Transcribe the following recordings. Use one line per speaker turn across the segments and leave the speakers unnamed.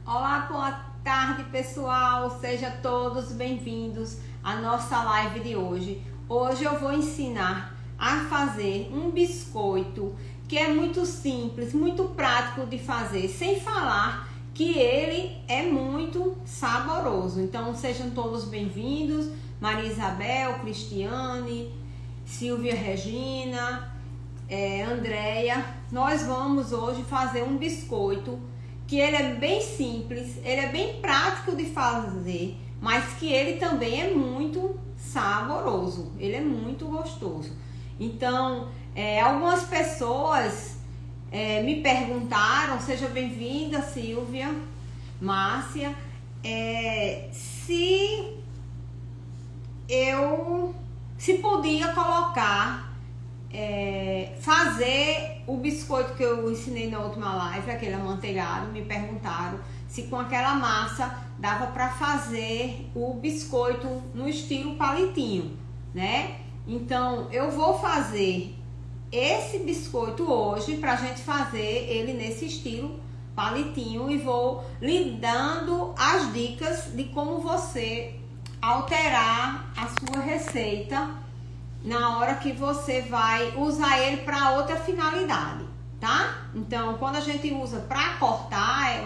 Olá, boa tarde pessoal, sejam todos bem-vindos à nossa live de hoje. Hoje eu vou ensinar a fazer um biscoito que é muito simples, muito prático de fazer, sem falar que ele é muito saboroso. Então sejam todos bem-vindos, Maria Isabel, Cristiane, Silvia Regina, Andréia. Nós vamos hoje fazer um biscoito que ele é bem simples, ele é bem prático de fazer, mas que ele também é muito saboroso, ele é muito gostoso. Então, algumas pessoas me perguntaram, seja bem-vinda Silvia, Márcia, se podia colocar, fazer o biscoito que eu ensinei na última live, aquele amanteigado. Me perguntaram se com aquela massa dava para fazer o biscoito no estilo palitinho, né? Então eu vou fazer esse biscoito hoje pra gente fazer ele nesse estilo palitinho e vou lhe dando as dicas de como você alterar a sua receita na hora que você vai usar ele para outra finalidade, tá? Então, quando a gente usa para cortar,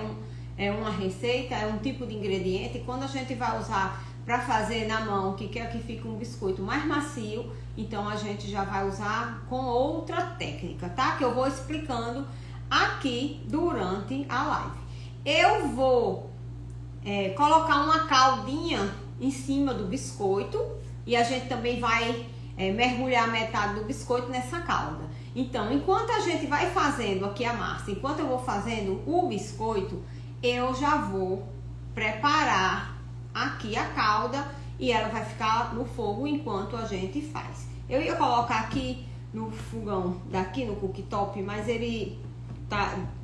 é uma receita, é um tipo de ingrediente. E quando a gente vai usar para fazer na mão, que quer que fique um biscoito mais macio, então a gente já vai usar com outra técnica, tá? Que eu vou explicando aqui durante a live. Eu vou colocar uma caldinha em cima do biscoito e a gente também vai mergulhar metade do biscoito nessa calda. Então, enquanto a gente vai fazendo aqui a massa, enquanto eu vou fazendo o biscoito, eu já vou preparar aqui a calda e ela vai ficar no fogo enquanto a gente faz. Eu ia colocar aqui no fogão daqui, no cooktop, mas ele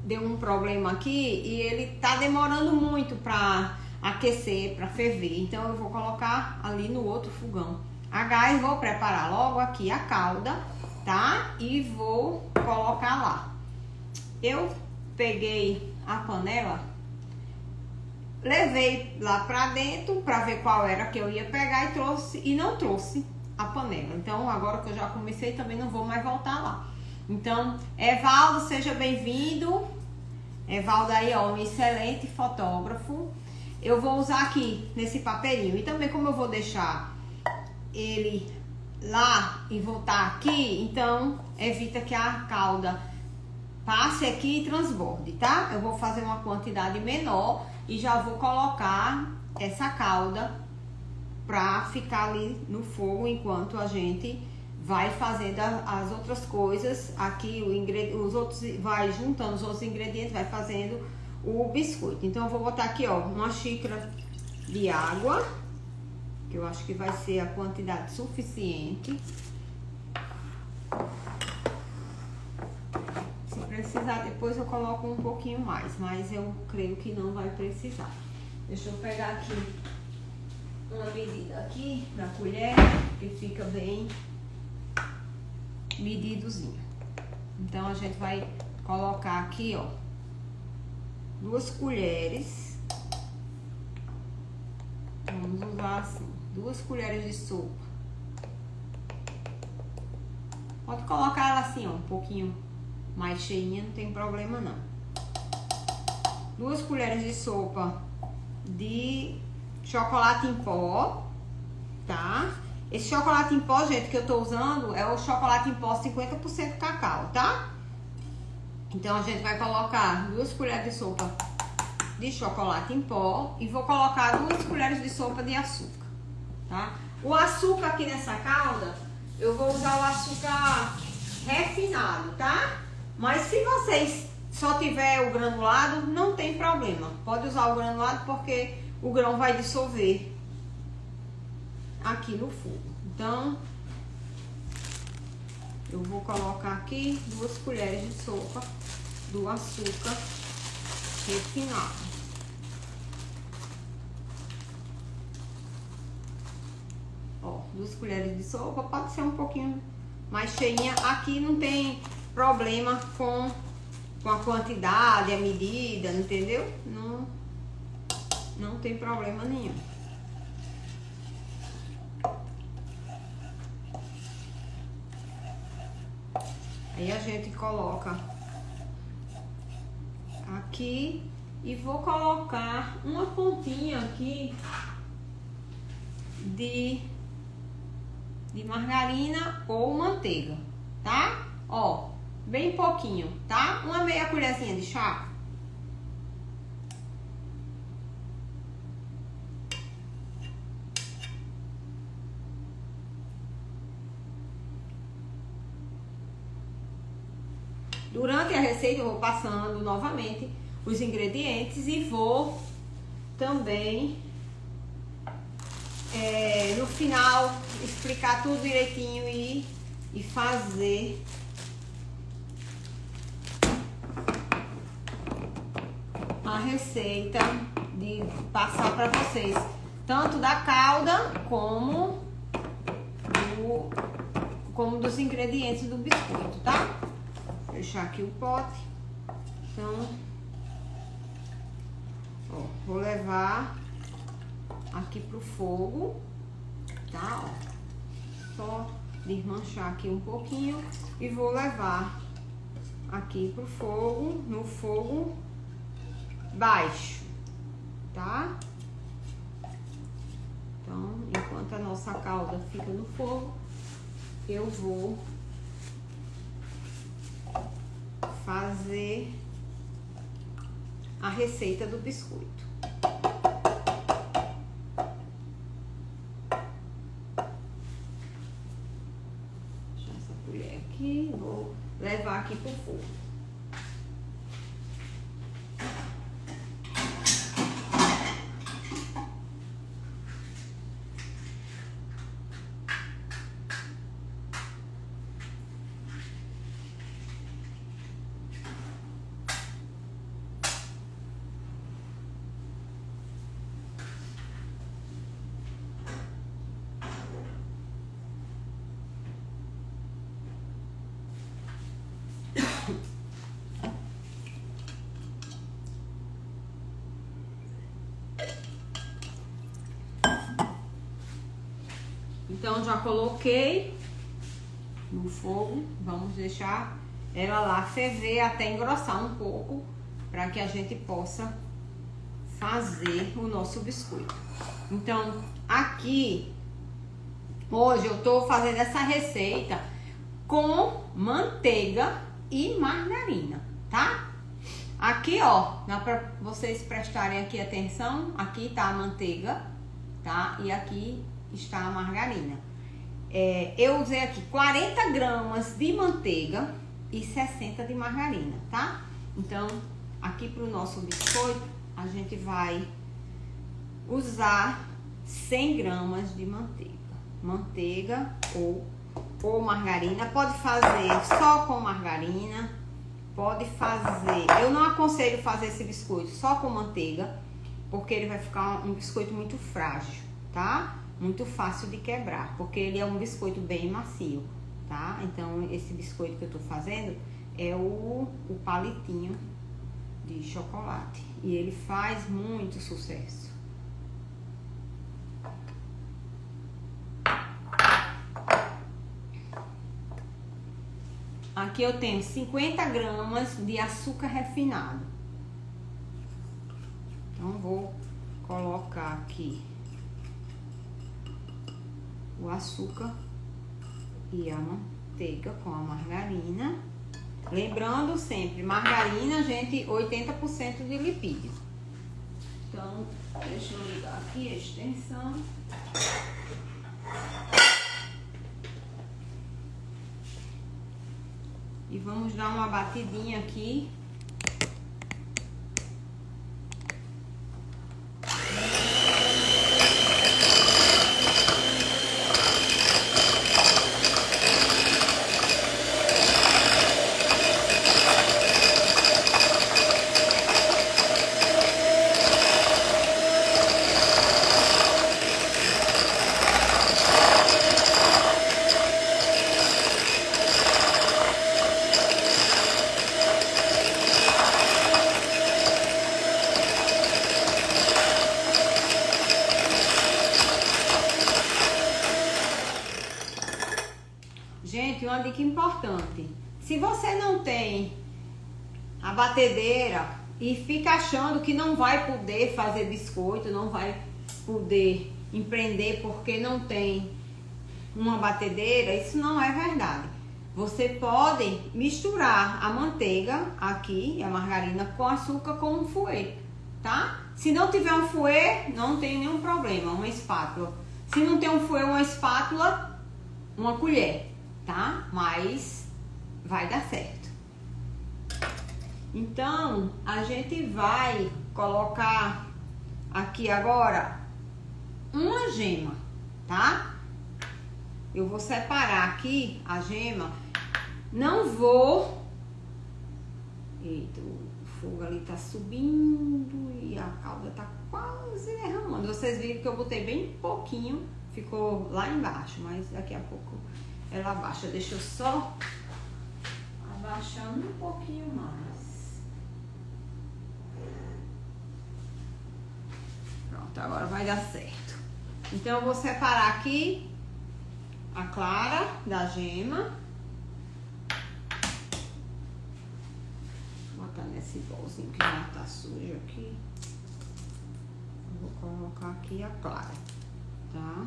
deu um problema aqui e ele tá demorando muito para aquecer, para ferver. Então eu vou colocar ali no outro fogão a gás, vou preparar logo aqui a calda, tá? E vou colocar lá. Eu peguei a panela, levei lá pra dentro pra ver qual era que eu ia pegar e não trouxe a panela. Então agora que eu já comecei também não vou mais voltar lá. Então, Evaldo, seja bem-vindo. Evaldo aí, ó, um excelente fotógrafo. Eu vou usar aqui nesse papelinho. E também como eu vou deixar ele lá e voltar aqui, então evita que a calda passe aqui e transborde, tá? Eu vou fazer uma quantidade menor e já vou colocar essa calda pra ficar ali no fogo enquanto a gente vai fazendo as outras coisas aqui, vai juntando os outros ingredientes, vai fazendo o biscoito. Então eu vou botar aqui, ó, uma xícara de água, que eu acho que vai ser a quantidade suficiente. Se precisar, depois eu coloco um pouquinho mais, mas eu creio que não vai precisar. Deixa eu pegar aqui uma medida aqui na colher, que fica bem medidozinho. Então a gente vai colocar aqui, ó, 2 colheres. Vamos usar assim, 2 colheres de sopa. Pode colocar ela assim, ó, um pouquinho mais cheinha, não tem problema não. 2 colheres de sopa de chocolate em pó, tá? Esse chocolate em pó, gente, que eu tô usando é o chocolate em pó 50% cacau, tá? Então a gente vai colocar 2 colheres de sopa de chocolate em pó e vou colocar 2 colheres de sopa de açúcar, tá? O açúcar aqui nessa calda, eu vou usar o açúcar refinado, tá? Mas se vocês só tiver o granulado, não tem problema. Pode usar o granulado porque o grão vai dissolver aqui no fogo. Então, eu vou colocar aqui 2 colheres de sopa do açúcar refinado. Ó, 2 colheres de sopa, pode ser um pouquinho mais cheinha. Aqui não tem problema com a quantidade, a medida, entendeu? Não, não tem problema nenhum. Aí a gente coloca aqui e vou colocar uma pontinha aqui de margarina ou manteiga, tá? Ó, bem pouquinho, tá? Uma meia colherzinha de chá. Durante a receita eu vou passando novamente os ingredientes e vou também no final explicar tudo direitinho e fazer a receita de passar para vocês, tanto da calda como dos ingredientes do biscoito, tá? Vou deixar aqui o pote. Então, ó, vou levar aqui pro fogo, tá? Ó, só desmanchar aqui um pouquinho e vou levar aqui pro fogo, no fogo baixo, tá? Então, enquanto a nossa calda fica no fogo, eu vou fazer a receita do biscoito. Deixa essa colher aqui, vou levar aqui pro fogo. Então, já coloquei no fogo, vamos deixar ela lá ferver até engrossar um pouco, para que a gente possa fazer o nosso biscoito. Então, aqui, hoje eu tô fazendo essa receita com manteiga e margarina, tá? Aqui, ó, dá pra vocês prestarem aqui atenção, aqui tá a manteiga, tá? E aqui está a margarina. Eu usei aqui 40 gramas de manteiga e 60 de margarina, tá? Então, aqui pro nosso biscoito, a gente vai usar 100 gramas de manteiga. Manteiga ou margarina. Pode fazer só com margarina, pode fazer... Eu não aconselho fazer esse biscoito só com manteiga, porque ele vai ficar um biscoito muito frágil, tá? Muito fácil de quebrar, porque ele é um biscoito bem macio, tá? Então, esse biscoito que eu tô fazendo é o palitinho de chocolate. E ele faz muito sucesso. Aqui eu tenho 50 gramas de açúcar refinado. Então, vou colocar aqui o açúcar e a manteiga com a margarina. Lembrando sempre, margarina, gente, 80% de lipídio. Então, deixa eu ligar aqui a extensão. E vamos dar uma batidinha aqui. uma dica importante. Se você não tem a batedeira e fica achando que não vai poder fazer biscoito, não vai poder empreender porque não tem uma batedeira, isso não é verdade. Você pode misturar a manteiga aqui, a margarina, com açúcar com um fouet, tá? Se não tiver um fouet, não tem nenhum problema, uma espátula. Se não tem um fouet, uma espátula, uma colher, tá? Mas vai dar certo. Então, a gente vai colocar aqui agora uma gema, tá? Eu vou separar aqui a gema. Não vou... Eita, o fogo ali tá subindo e a calda tá quase derramando. Vocês viram que eu botei bem pouquinho, ficou lá embaixo, mas daqui a pouco ela abaixa. Deixa eu só abaixando um pouquinho mais. Pronto, agora vai dar certo. Então eu vou separar aqui a clara da gema. Vou botar nesse bolzinho que já tá sujo aqui. Vou colocar aqui a clara, tá?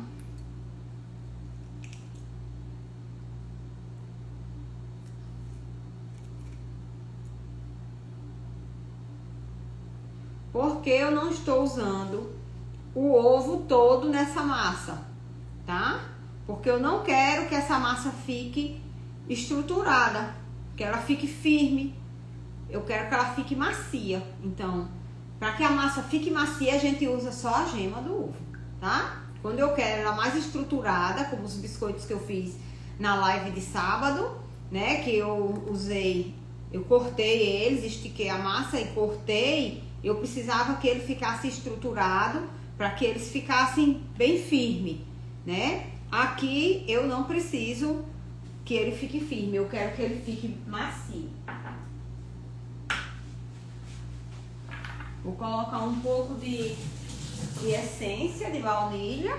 Porque eu não estou usando o ovo todo nessa massa, tá? Porque eu não quero que essa massa fique estruturada, que ela fique firme. Eu quero que ela fique macia. Então, para que a massa fique macia, a gente usa só a gema do ovo, tá? Quando eu quero ela mais estruturada, como os biscoitos que eu fiz na live de sábado, né? Que eu usei, eu cortei eles, estiquei a massa e cortei. Eu precisava que ele ficasse estruturado para que eles ficassem bem firmes, né? Aqui eu não preciso que ele fique firme, eu quero que ele fique macio. Vou colocar um pouco de essência de baunilha.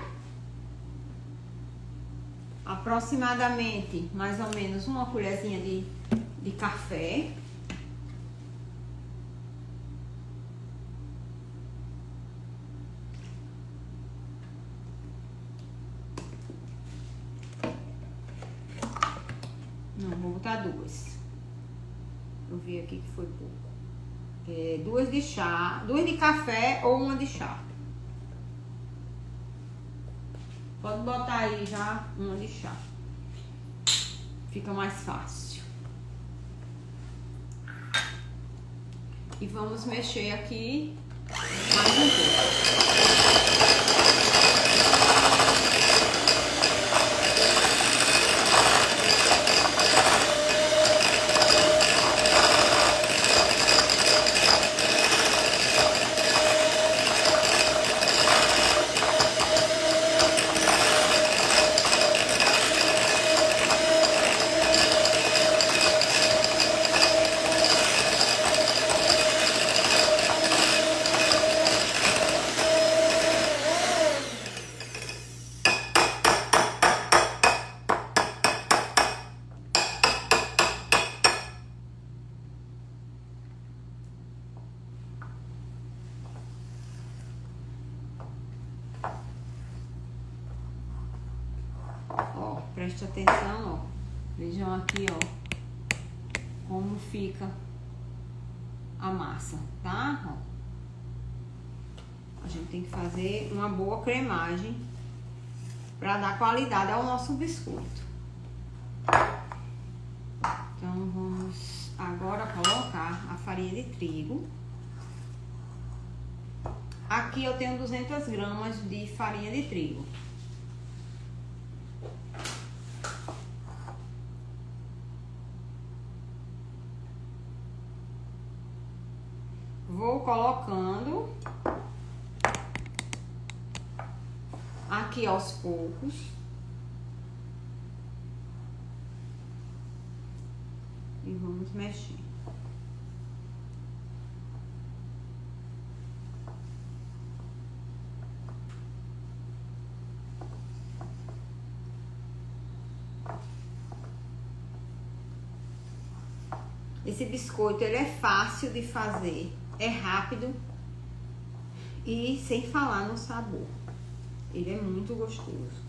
Aproximadamente, mais ou menos, uma colherzinha de café. Não, vou botar duas. Eu vi aqui que foi pouco. Duas de chá, duas de café ou uma de chá. Pode botar aí já uma de chá. Fica mais fácil. E vamos mexer aqui mais um pouco. Ó, preste atenção, ó. Vejam aqui, ó, como fica a massa, tá? Ó. A gente tem que fazer uma boa cremagem para dar qualidade ao nosso biscoito. Então, vamos agora colocar a farinha de trigo. Aqui eu tenho 200 gramas de farinha de trigo. Vou colocando aqui aos poucos. E vamos mexer. Esse biscoito, ele é fácil de fazer, é rápido e sem falar no sabor. Ele é muito gostoso.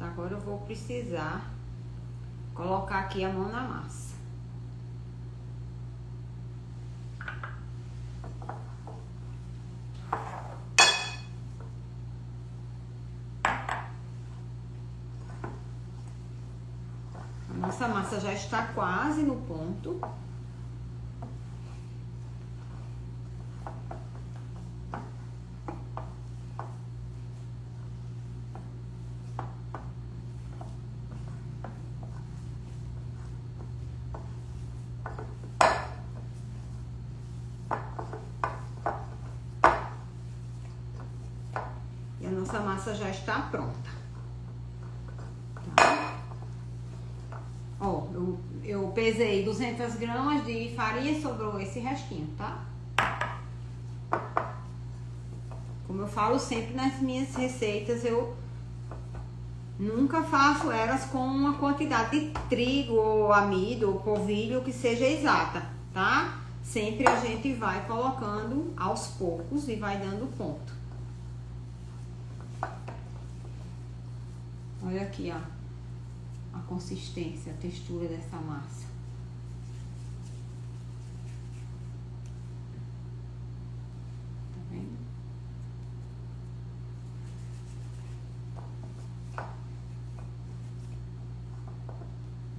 Agora eu vou precisar colocar aqui a mão na massa. A nossa massa já está quase no ponto. Nossa massa já está pronta. Tá? Ó, eu pesei 200 gramas de farinha e sobrou esse restinho, tá? Como eu falo sempre nas minhas receitas, eu nunca faço elas com uma quantidade de trigo ou amido ou polvilho que seja exata, tá? Sempre a gente vai colocando aos poucos e vai dando ponto. Olha aqui, ó, a consistência, a textura dessa massa. Tá vendo?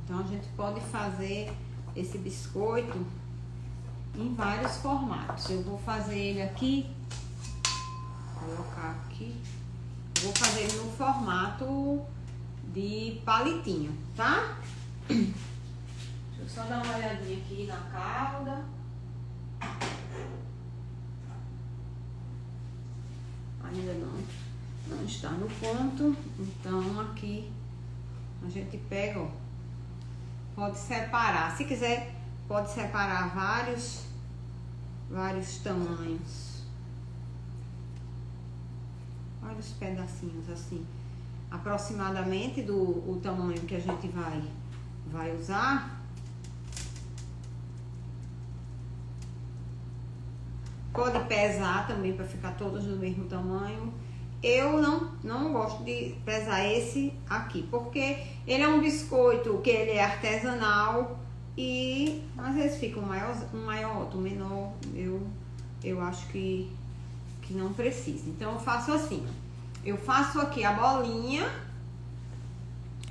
Então, a gente pode fazer esse biscoito em vários formatos. Eu vou fazer ele aqui, vou colocar aqui. Vou fazer ele no formato de palitinho, tá? Deixa eu só dar uma olhadinha aqui na calda. Ainda não está no ponto. Então, aqui a gente pega, ó. Pode separar. Se quiser, pode separar vários tamanhos. Vários pedacinhos assim, aproximadamente o tamanho que a gente vai usar. Pode pesar também para ficar todos do mesmo tamanho. Eu não gosto de pesar esse aqui, porque ele é um biscoito que ele é artesanal e às vezes fica um maior, outro menor. Eu acho que não precisa. Então eu faço assim, eu faço aqui a bolinha,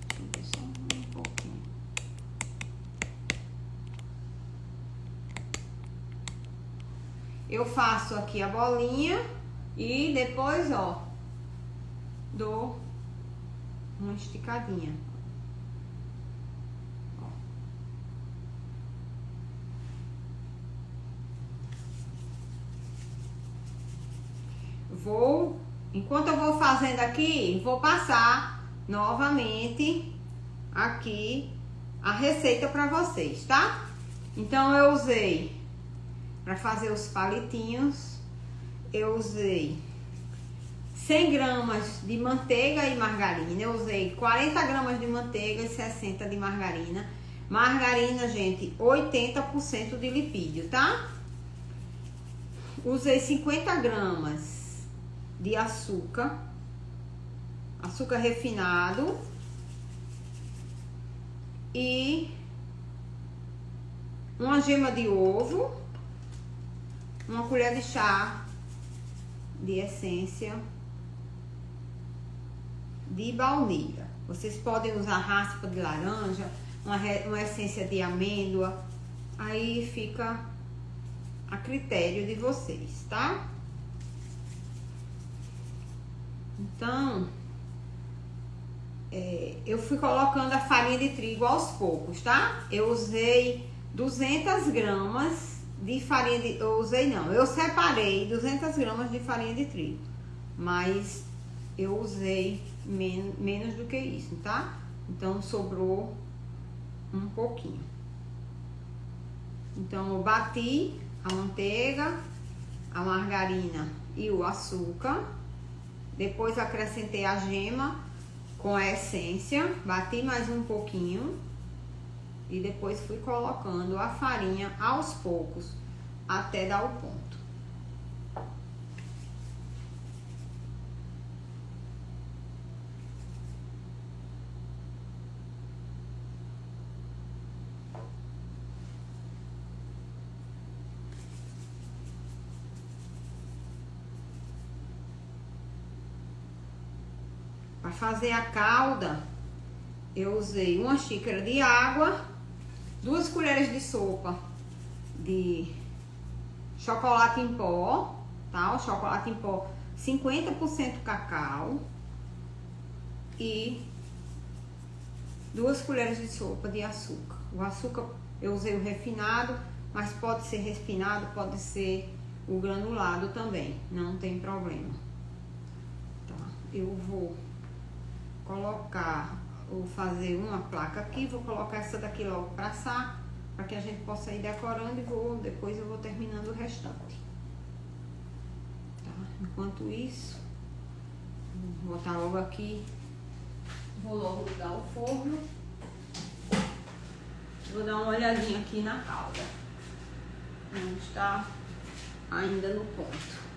deixa eu ver só um pouquinho. Eu faço aqui a bolinha e depois, ó, dou uma esticadinha. Enquanto eu vou fazendo aqui, vou passar novamente aqui a receita para vocês, tá? Então, eu usei, para fazer os palitinhos, eu usei 100 gramas de manteiga e margarina. Eu usei 40 gramas de manteiga e 60 de margarina. Margarina, gente, 80% de lipídio, tá? Usei 50 gramas de açúcar refinado e uma gema de ovo, uma colher de chá de essência de baunilha. Vocês podem usar raspa de laranja, uma essência de amêndoa, aí fica a critério de vocês, tá? Então, eu fui colocando a farinha de trigo aos poucos, tá? Eu usei 200 gramas de farinha de... Eu separei 200 gramas de farinha de trigo, mas eu usei menos do que isso, tá? Então, sobrou um pouquinho. Então, eu bati a manteiga, a margarina e o açúcar. Depois, acrescentei a gema com a essência, bati mais um pouquinho e depois fui colocando a farinha aos poucos até dar o ponto. Para fazer a calda, eu usei 1 xícara de água, 2 colheres de sopa de chocolate em pó, tá? O chocolate em pó 50% cacau e 2 colheres de sopa de açúcar. O açúcar eu usei o refinado, mas pode ser refinado, pode ser o granulado também, não tem problema. Tá? Eu vou fazer uma placa aqui, vou colocar essa daqui logo para assar, para que a gente possa ir decorando e depois eu vou terminando o restante. Tá? Enquanto isso, vou botar logo aqui, vou logo ligar o forno, vou dar uma olhadinha aqui na calda, não está ainda no ponto.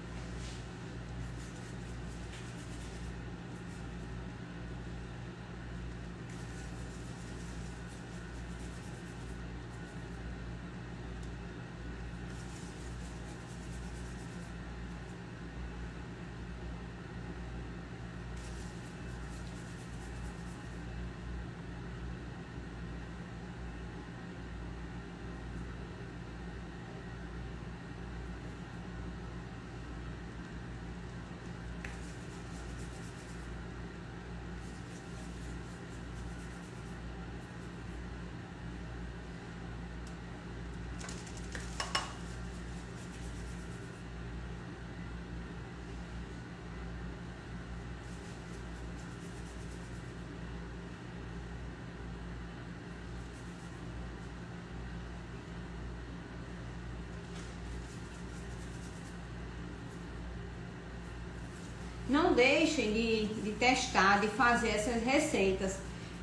Não deixem de testar, de fazer essas receitas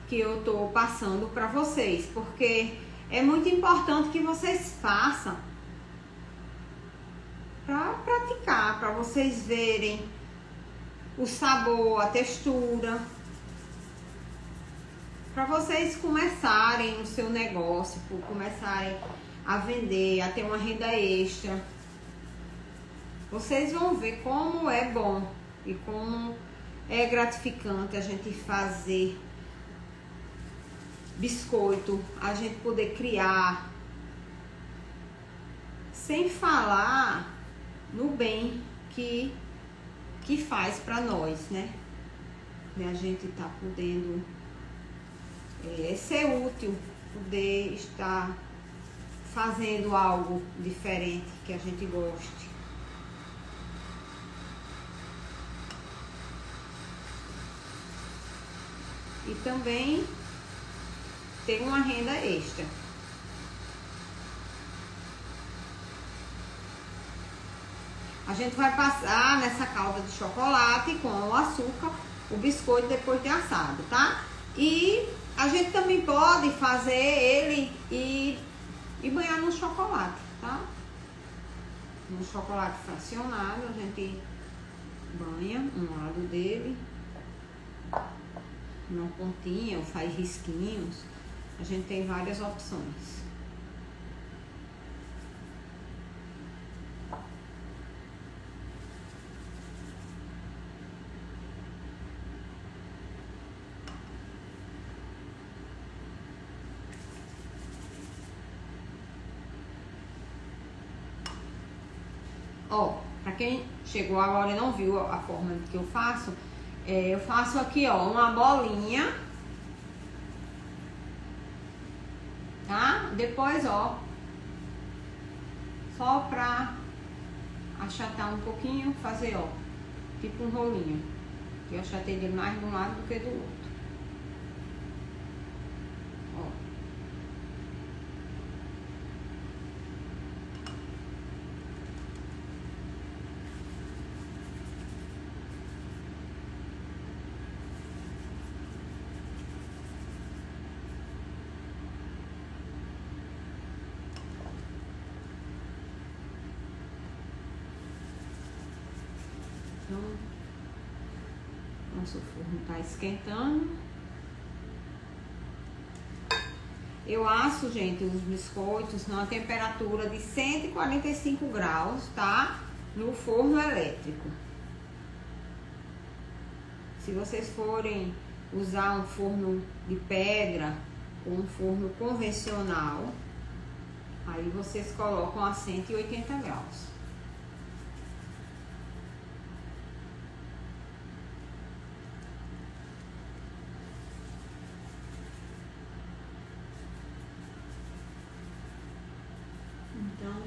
que eu tô passando para vocês, porque é muito importante que vocês façam para praticar, para vocês verem o sabor, a textura, para vocês começarem o seu negócio, começarem a vender, a ter uma renda extra. Vocês vão ver como é bom e como é gratificante a gente fazer biscoito, a gente poder criar, sem falar no bem que faz para nós, né? E a gente tá podendo ser útil, poder estar fazendo algo diferente que a gente goste. E também ter uma renda extra. A gente vai passar nessa calda de chocolate com o açúcar, o biscoito depois de assado, tá? E a gente também pode fazer ele e banhar no chocolate, tá? No chocolate fracionado, a gente banha um lado dele, não pontinha ou faz risquinhos. A gente tem várias opções. Ó, pra quem chegou agora e não viu a forma que eu faço, Eu faço aqui, ó, uma bolinha, tá? Depois, ó, só pra achatar um pouquinho, fazer, ó, tipo um rolinho. Eu achatei dele mais de um lado do que do outro. Ó. Então, nosso forno tá esquentando. Eu asso, gente, os biscoitos numa temperatura de 145 graus, tá? No forno elétrico. Se vocês forem usar um forno de pedra ou um forno convencional, aí vocês colocam a 180 graus. Então,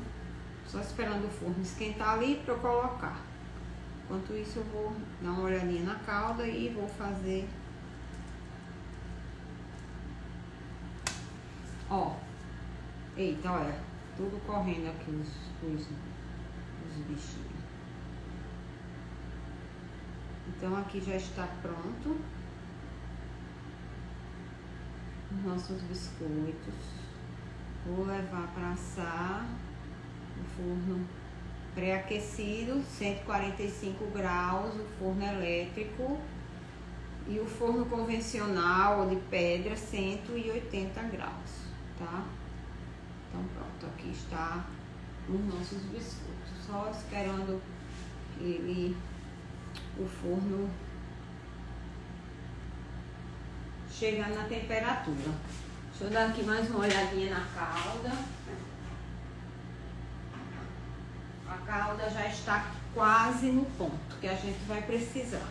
só esperando o forno esquentar ali para eu colocar. Enquanto isso, eu vou dar uma olhadinha na calda e vou fazer. Ó, eita, olha, tudo correndo aqui os bichinhos. Então, aqui já está pronto os nossos biscoitos. Vou levar para assar no forno pré-aquecido, 145 graus, o forno elétrico, e o forno convencional de pedra, 180 graus, tá? Então pronto, aqui está os nossos biscoitos, só esperando o forno chegar na temperatura. Deixa eu dar aqui mais uma olhadinha na calda. A calda já está quase no ponto que a gente vai precisar.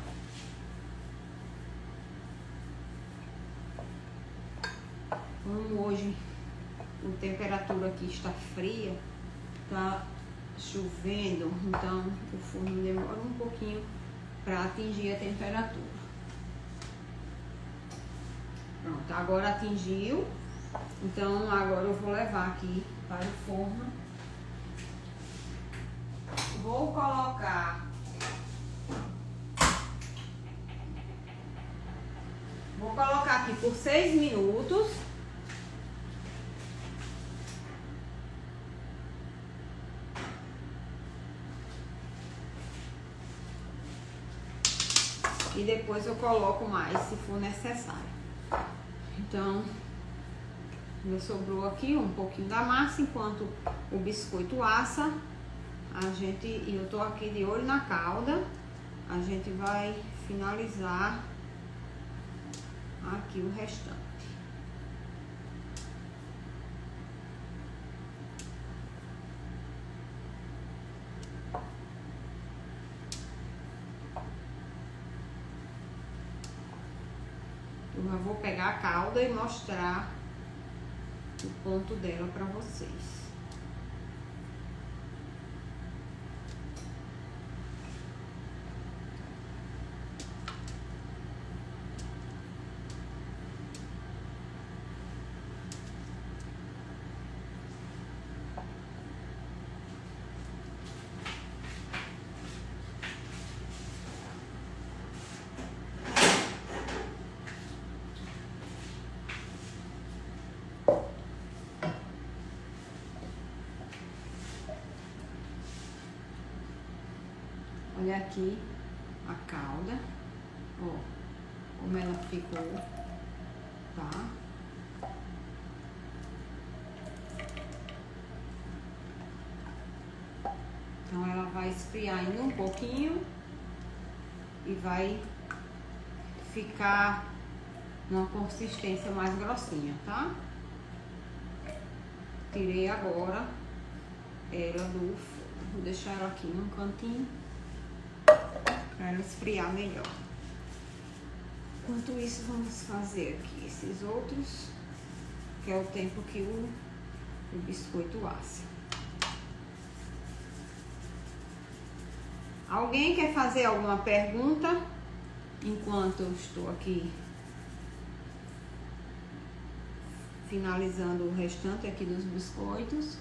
Como hoje a temperatura aqui está fria, tá chovendo, então o forno demora um pouquinho para atingir a temperatura. Pronto, agora atingiu. Então agora eu vou levar aqui para o forno. Vou colocar aqui por 6 minutos. E depois eu coloco mais se for necessário. Então, já sobrou aqui um pouquinho da massa, enquanto o biscoito assa, e eu tô aqui de olho na calda, a gente vai finalizar aqui o restante. Eu já vou pegar a calda e mostrar o ponto dela para vocês. Olha aqui a calda, ó, como ela ficou, tá? Então ela vai esfriar ainda um pouquinho e vai ficar numa consistência mais grossinha, tá? Tirei agora ela do forno, vou deixar ela aqui num cantinho para ela esfriar melhor. Enquanto isso, vamos fazer aqui esses outros, que é o tempo que o biscoito assa. Alguém quer fazer alguma pergunta enquanto eu estou aqui finalizando o restante aqui dos biscoitos?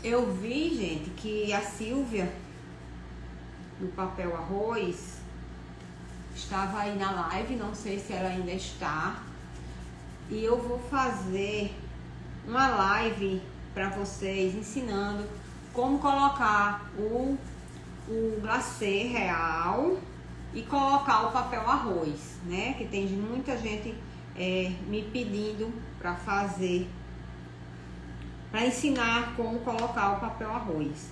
Eu vi, gente, que a Silvia do Papel Arroz estava aí na live, não sei se ela ainda está, e eu vou fazer uma live para vocês ensinando como colocar o glacê real e colocar o papel arroz, né? Que tem muita gente me pedindo para fazer, para ensinar como colocar o papel arroz.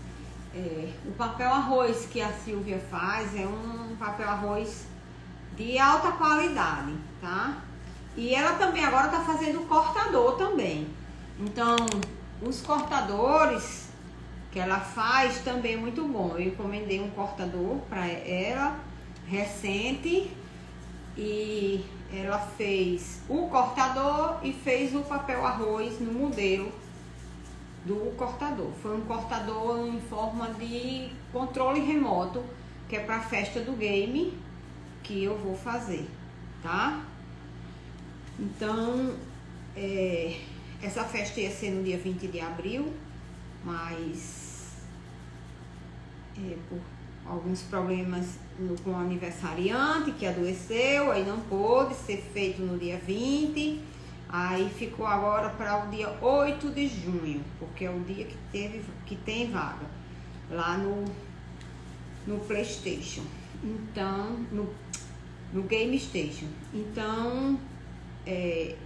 O papel arroz que a Silvia faz é um papel arroz de alta qualidade, tá? E ela também agora tá fazendo cortador também. Então, os cortadores que ela faz também é muito bom. Eu encomendei um cortador para ela recente e ela fez o cortador e fez o papel arroz no modelo do cortador. Foi um cortador em forma de controle remoto, que é para a festa do game que eu vou fazer, tá? Então, essa festa ia ser no dia 20 de abril, mas por alguns problemas com o aniversariante que adoeceu, aí não pôde ser feito no dia 20. Aí ficou agora para o dia 8 de junho, porque é o dia que tem vaga lá no PlayStation. Então, no Game Station. Então,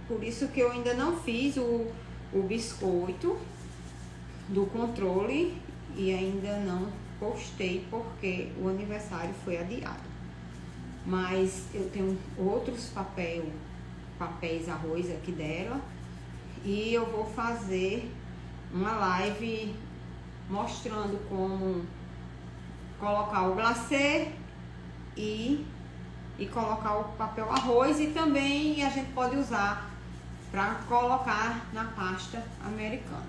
por isso que eu ainda não fiz o biscoito do controle e ainda não postei porque o aniversário foi adiado. Mas eu tenho outros papéis arroz aqui dela e eu vou fazer uma live mostrando como colocar o glacê e colocar o papel arroz, e também a gente pode usar para colocar na pasta americana.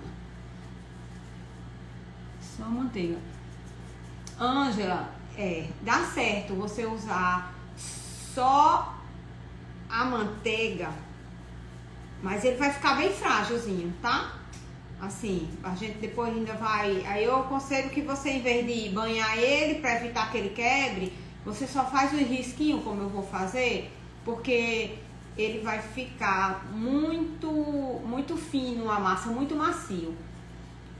Só manteiga. Ângela, dá certo você usar só a manteiga, mas ele vai ficar bem frágilzinho, tá? Assim, a gente depois ainda vai... Aí eu aconselho que você, em vez de banhar ele para evitar que ele quebre, você só faz um risquinho, como eu vou fazer, porque ele vai ficar muito fino, a massa muito macio.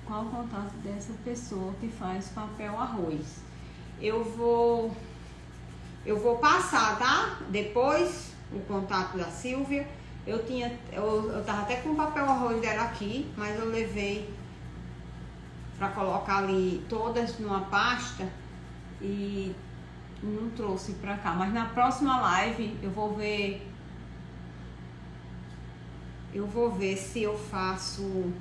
Qual o contato dessa pessoa que faz papel arroz? Eu vou passar, tá? Depois o contato da Silvia. Eu tava até com o papel arroz dela aqui, mas eu levei para colocar ali todas numa pasta e não trouxe pra cá. Mas na próxima live eu vou ver se eu faço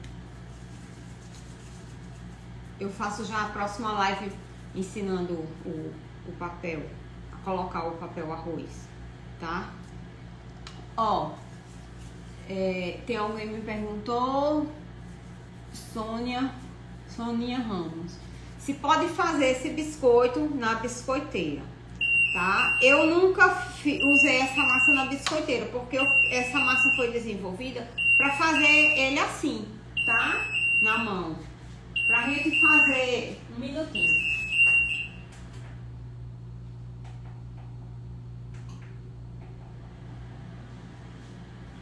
já a próxima live ensinando o papel, a colocar o papel arroz, tá? Ó, tem alguém que me perguntou, Soninha Ramos, se pode fazer esse biscoito na biscoiteira, tá? Eu nunca usei essa massa na biscoiteira, porque essa massa foi desenvolvida para fazer ele assim, tá? Na mão. Pra gente fazer um minutinho.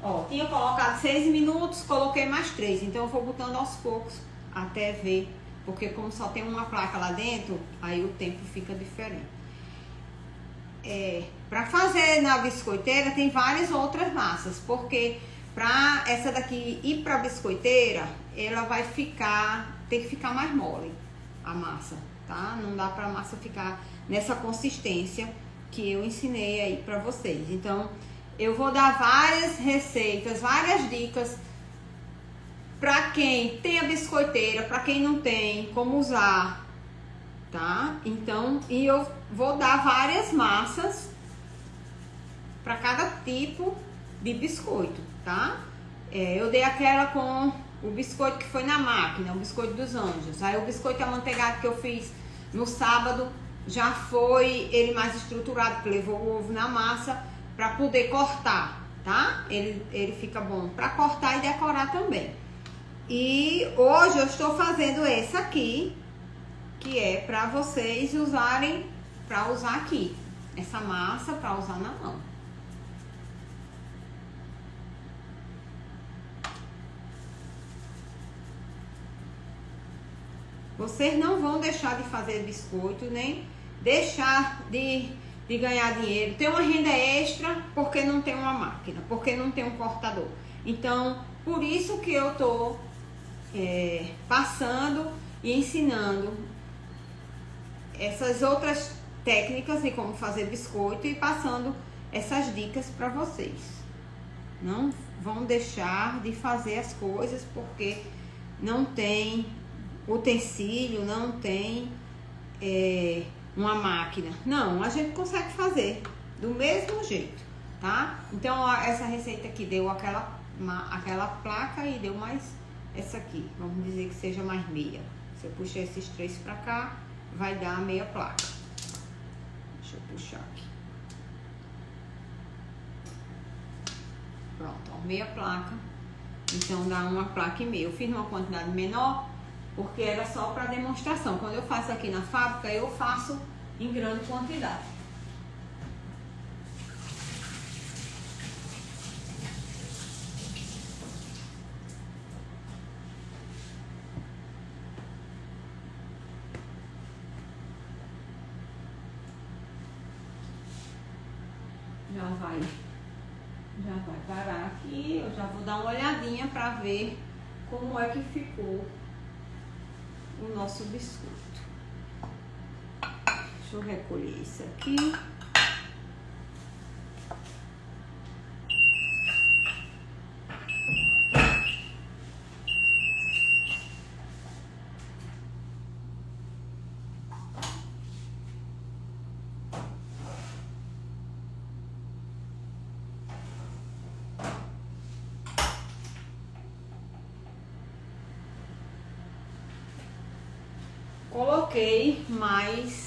Ó, tinha colocado 6 minutos, coloquei mais 3. Então eu vou botando aos poucos até ver. Porque como só tem uma placa lá dentro, aí o tempo fica diferente. Pra fazer na biscoiteira tem várias outras massas. Porque pra essa daqui ir pra biscoiteira, ela vai tem que ficar mais mole a massa, tá? Não dá pra massa ficar nessa consistência que eu ensinei aí pra vocês. Então, eu vou dar várias receitas, várias dicas pra quem tem a biscoiteira, pra quem não tem, como usar, tá? Então, e eu vou dar várias massas para cada tipo de biscoito, tá? Eu dei aquela com o biscoito que foi na máquina, o biscoito dos anjos. Aí o biscoito amanteigado que eu fiz no sábado já foi ele mais estruturado, que levou o ovo na massa para poder cortar, tá? Ele fica bom para cortar e decorar também. E hoje eu estou fazendo esse aqui, que é para vocês usarem, para usar aqui, essa massa para usar na mão. Vocês não vão deixar de fazer biscoito, nem deixar de ganhar dinheiro. Tem uma renda extra porque não tem uma máquina, porque não tem um cortador. Então, por isso que eu tô passando e ensinando essas outras técnicas de como fazer biscoito e passando essas dicas para vocês. Não vão deixar de fazer as coisas porque não tem utensílio, não tem uma máquina. Não, a gente consegue fazer do mesmo jeito, tá? Então, essa receita aqui deu aquela placa e deu mais essa aqui. Vamos dizer que seja mais meia. Se eu puxar esses três pra cá, vai dar meia placa. Deixa eu puxar aqui. Pronto, ó, meia placa. Então, dá uma placa e meia. Eu fiz numa quantidade menor, porque era só para demonstração. Quando eu faço aqui na fábrica, eu faço em grande quantidade. Já vai parar aqui. Eu já vou dar uma olhadinha para ver como é que ficou o nosso biscoito. Deixa eu recolher isso aqui. Coloquei mais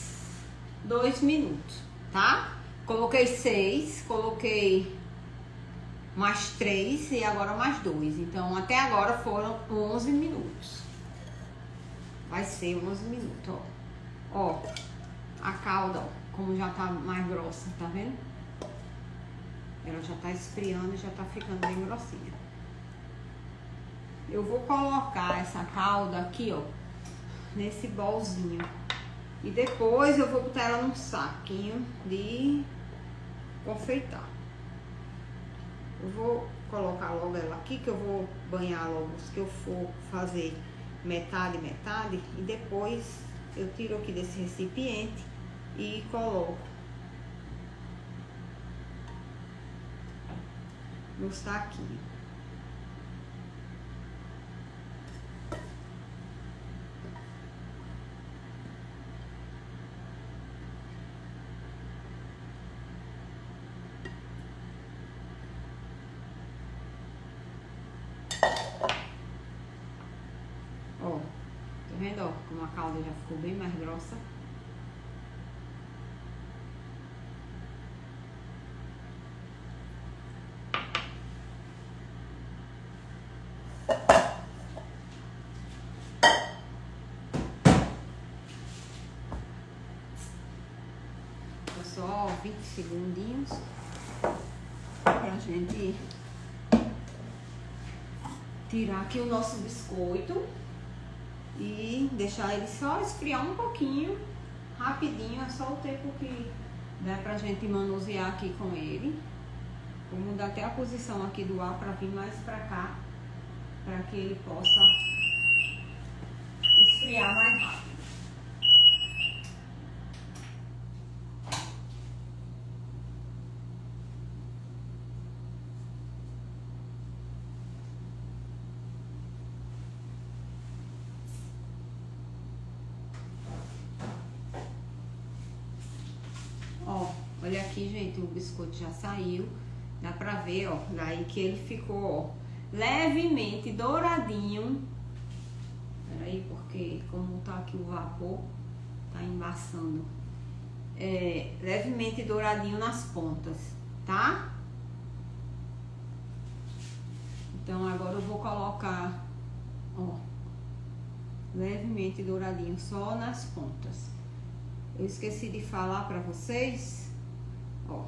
2 minutos, tá? Coloquei 6, coloquei mais 3 e agora mais 2. Então, até agora foram 11 minutos. Vai ser 11 minutos, ó. Ó, a calda, ó, como já tá mais grossa, tá vendo? Ela já tá esfriando e já tá ficando bem grossinha. Eu vou colocar essa calda aqui, ó, nesse bolzinho. E depois eu vou botar ela num saquinho de confeitar. Eu vou colocar logo ela aqui, que eu vou banhar logo os que eu for fazer metade, metade. E depois eu tiro aqui desse recipiente e coloco no saquinho. Ó, tá vendo, ó, como a calda já ficou bem mais grossa. Só 20 segundinhos pra gente tirar aqui o nosso biscoito e deixar ele só esfriar um pouquinho, rapidinho, é só o tempo que dá pra gente manusear aqui com ele. Vou mudar até a posição aqui do ar pra vir mais pra cá, pra que ele possa esfriar mais rápido. aqui, gente, o biscoito já saiu. Dá pra ver, ó, daí que ele ficou, ó, levemente douradinho. Peraí, porque como tá aqui o vapor, tá embaçando. Levemente douradinho nas pontas, tá? Então agora eu vou colocar, ó, levemente douradinho só nas pontas. Eu esqueci de falar pra vocês, ó,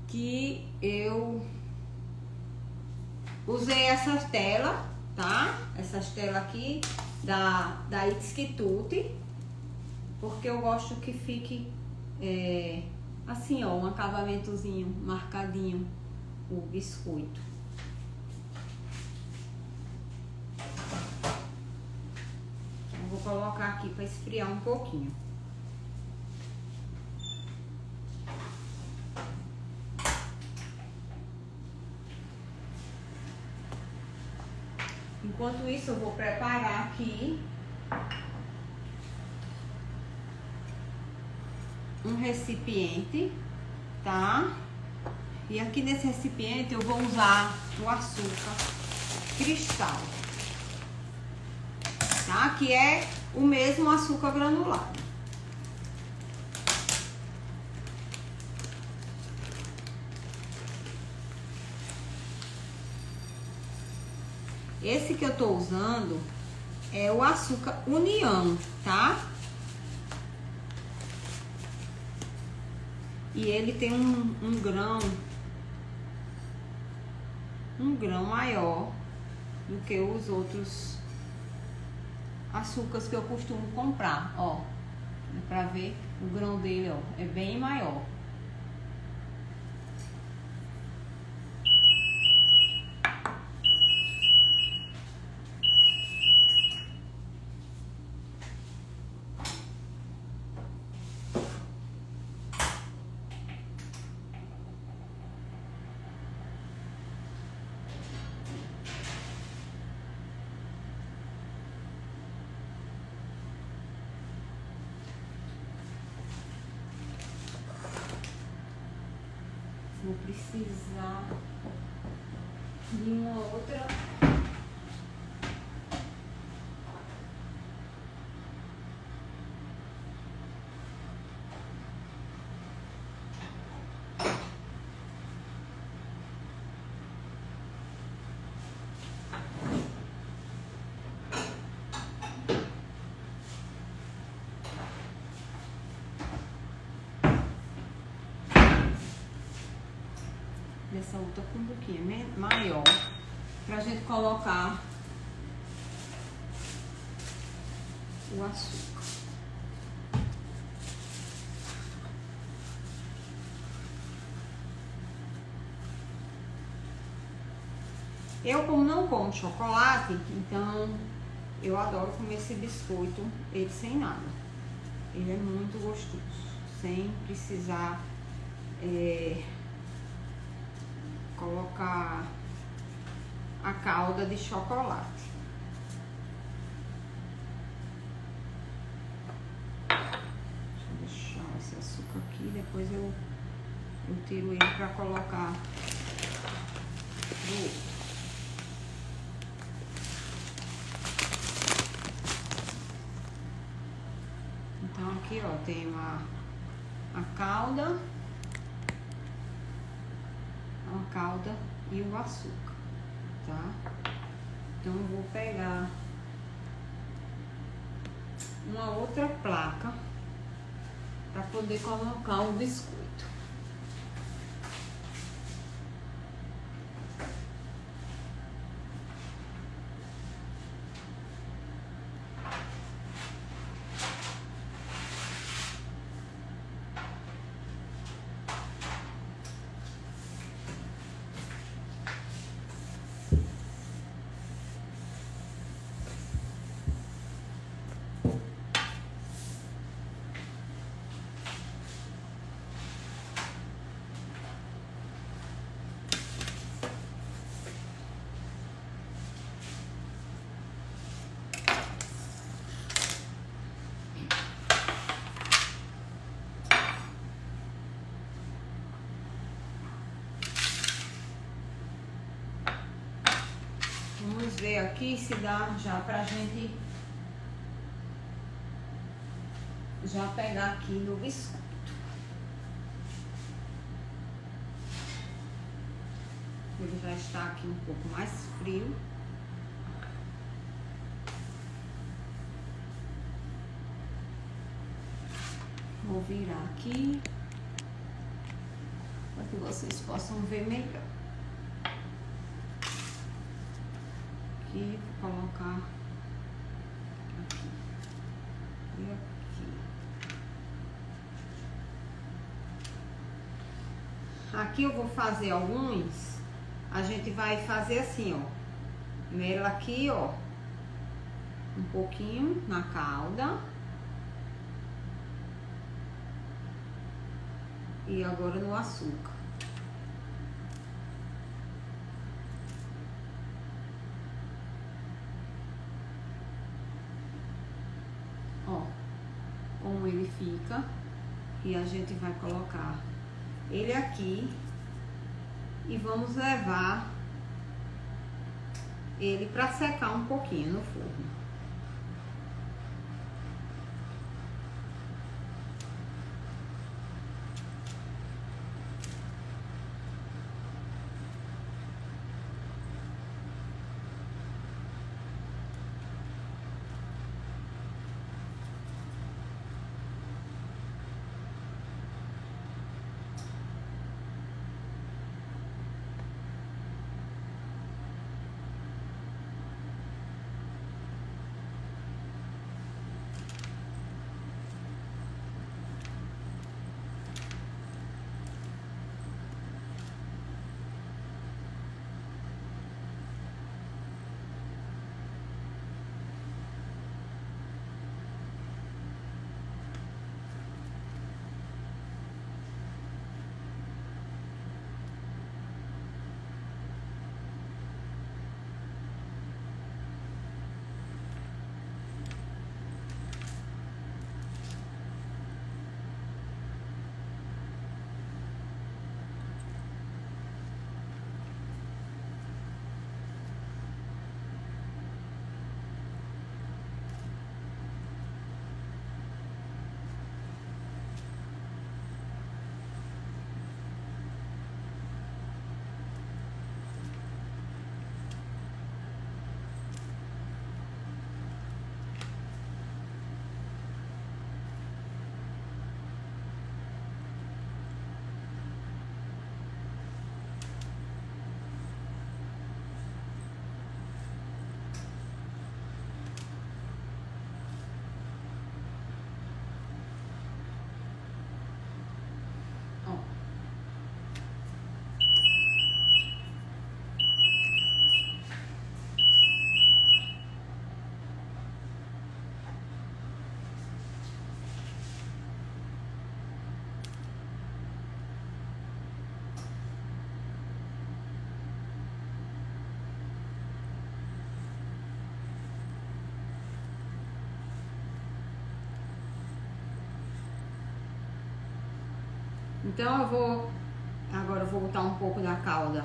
que eu usei essas telas, tá? Essas telas aqui da Itskituti, porque eu gosto que fique assim, ó, um acabamentozinho marcadinho o biscoito. Eu vou colocar aqui para esfriar um pouquinho. Enquanto isso, eu vou preparar aqui um recipiente, tá? E aqui nesse recipiente eu vou usar o açúcar cristal, tá? Que é o mesmo açúcar granulado. Esse que eu tô usando é o açúcar União, tá? E ele tem um grão maior do que os outros açúcares que eu costumo comprar, ó. Dá pra ver o grão dele, ó, é bem maior. Vou precisar de uma outra. Dessa outra cumbuquinha maior, pra gente colocar o açúcar. Eu, como não como chocolate, então eu adoro comer esse biscoito, ele sem nada. Ele é muito gostoso, sem precisar colocar a calda de chocolate. Deixa eu deixar esse açúcar aqui, depois eu tiro ele para colocar no outro. Então aqui, ó, tem a calda e o açúcar, tá? Então eu vou pegar uma outra placa para poder colocar o biscoito. ver aqui se dá já pra gente já pegar aqui no biscoito. Ele já está aqui um pouco mais frio. Vou virar aqui para que vocês possam ver melhor. Aqui, vou colocar aqui e aqui. Aqui eu vou fazer alguns. A gente vai fazer assim, ó. Primeiro aqui, ó, um pouquinho na calda. E agora no açúcar. Ó, como ele fica. E a gente vai colocar ele aqui. E vamos levar ele para secar um pouquinho no forno. Então eu vou agora voltar um pouco da calda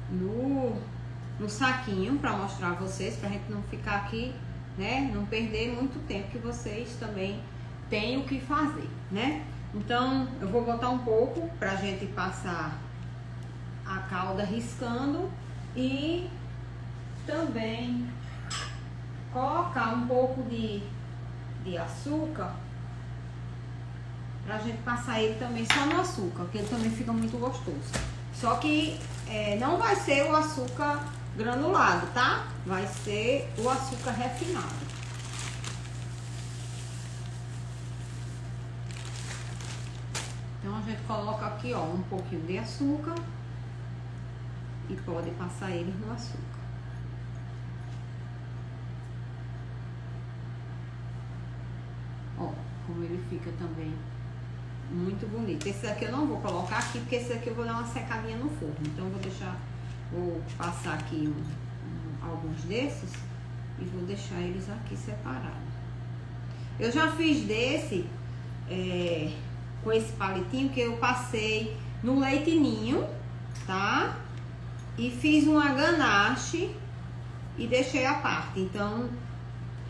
no saquinho para mostrar a vocês, pra gente não ficar aqui, né, não perder muito tempo, que vocês também têm o que fazer, né? Então eu vou botar um pouco pra gente passar a calda riscando e também colocar um pouco de açúcar pra gente passar ele também só no açúcar, porque ele também fica muito gostoso. Só que não vai ser o açúcar granulado, tá? Vai ser o açúcar refinado. Então a gente coloca aqui, ó, um pouquinho de açúcar e pode passar ele no açúcar. Ó, como ele fica também muito bonito. Esse aqui eu não vou colocar aqui, porque esse aqui eu vou dar uma secadinha no forno. Então vou passar aqui alguns desses e vou deixar eles aqui separados. Eu já fiz desse com esse palitinho que eu passei no leite ninho, tá? E fiz uma ganache e deixei à parte. Então,